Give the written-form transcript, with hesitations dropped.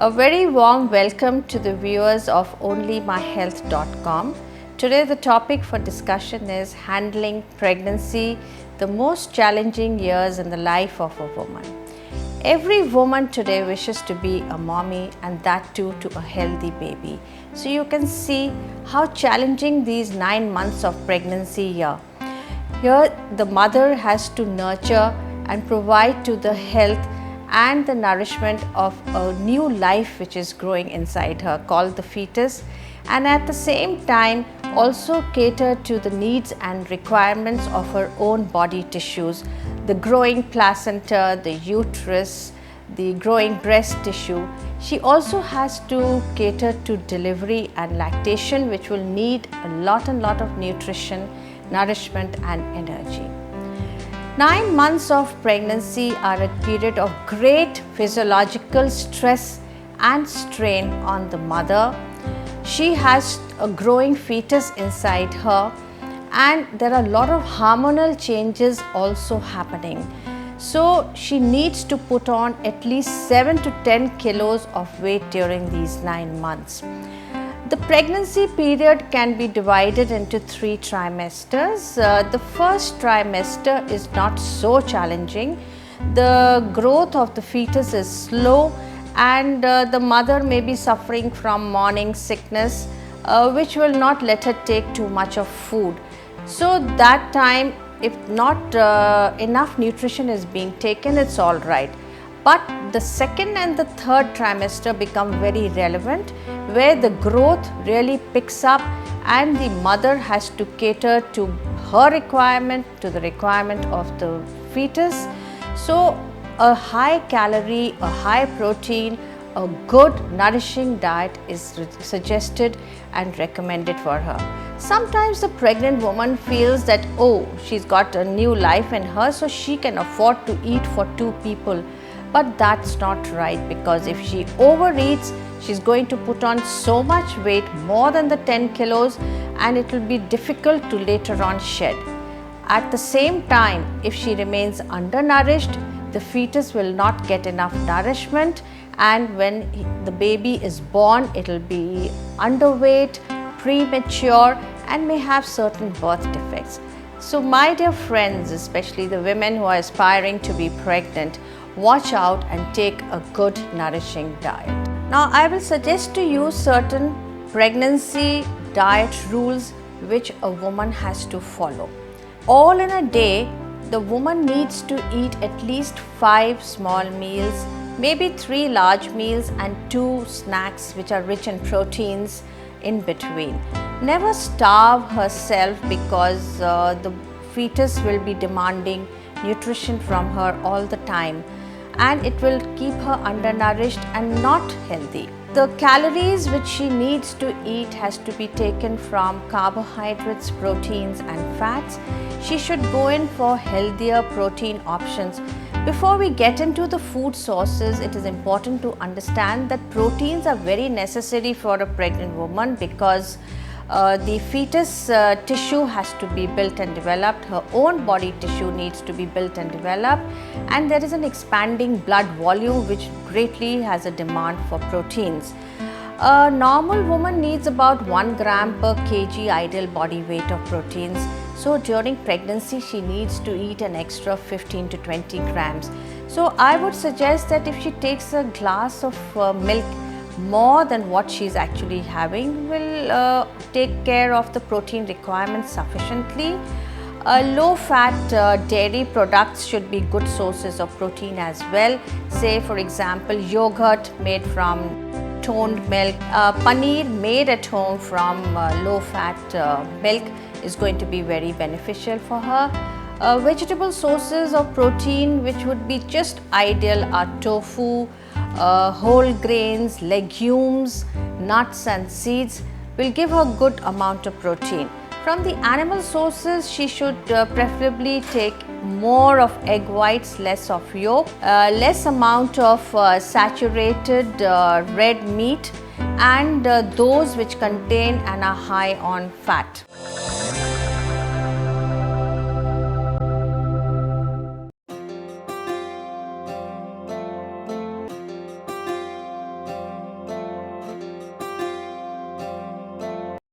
A very warm welcome to the viewers of onlymyhealth.com. Today the topic for discussion is handling pregnancy, the most challenging years in the life of a woman. Every woman today wishes to be a mommy, and that too to a healthy baby. So you can see how challenging these 9 months of pregnancy are. Here the mother has to nurture and provide to the health and the nourishment of a new life which is growing inside her, called the fetus, and at the same time also cater to the needs and requirements of her own body tissues, the growing placenta, the uterus, the growing breast tissue. She also has to cater to delivery and lactation, which will need a lot of nutrition, nourishment and energy. 9 months of pregnancy are a period of great physiological stress and strain on the mother. She has a growing fetus inside her, and there are a lot of hormonal changes also happening. So she needs to put on at least 7 to 10 kilos of weight during these 9 months. The pregnancy period can be divided into 3 trimesters. The first trimester is not so challenging. The growth of the fetus is slow, and the mother may be suffering from morning sickness, which will not let her take too much of food. So that time, if not enough nutrition is being taken, it's all right. But the second and the third trimester become very relevant, where the growth really picks up and the mother has to cater to her requirement, to the requirement of the fetus. So a high calorie, a high protein, a good nourishing diet is suggested and recommended for her. Sometimes the pregnant woman feels that, oh, she's got a new life in her, so she can afford to eat for 2 people. But that's not right, because if she overeats, she's going to put on so much weight, more than the 10 kilos, and it will be difficult to later on shed. At the same time, if she remains undernourished, the fetus will not get enough nourishment, and when the baby is born, it will be underweight, premature, and may have certain birth defects. So my dear friends, especially the women who are aspiring to be pregnant, watch out and take a good nourishing diet. Now I will suggest to you certain pregnancy diet rules which a woman has to follow. All in a day, the woman needs to eat at least 5 small meals, maybe 3 large meals and 2 snacks which are rich in proteins in between. Never starve herself, because the fetus will be demanding nutrition from her all the time, and it will keep her undernourished and not healthy. The calories which she needs to eat has to be taken from carbohydrates, proteins and fats. She should go in for healthier protein options. Before we get into the food sources, it is important to understand that proteins are very necessary for a pregnant woman, because the fetus tissue has to be built and developed, her own body tissue needs to be built and developed, and there is an expanding blood volume which greatly has a demand for proteins. A normal woman needs about 1 gram per kg ideal body weight of proteins. So during pregnancy, she needs to eat an extra 15 to 20 grams. So I would suggest that if she takes a glass of milk more than what she is actually having, will take care of the protein requirements sufficiently. Low fat dairy products should be good sources of protein as well. Say for example, yogurt made from toned milk, paneer made at home from low fat milk is going to be very beneficial for her. Vegetable sources of protein which would be just ideal are tofu, whole grains, legumes, nuts and seeds will give her good amount of protein. From the animal sources, she should preferably take more of egg whites, less of yolk, less amount of saturated red meat, and those which contain and are high on fat.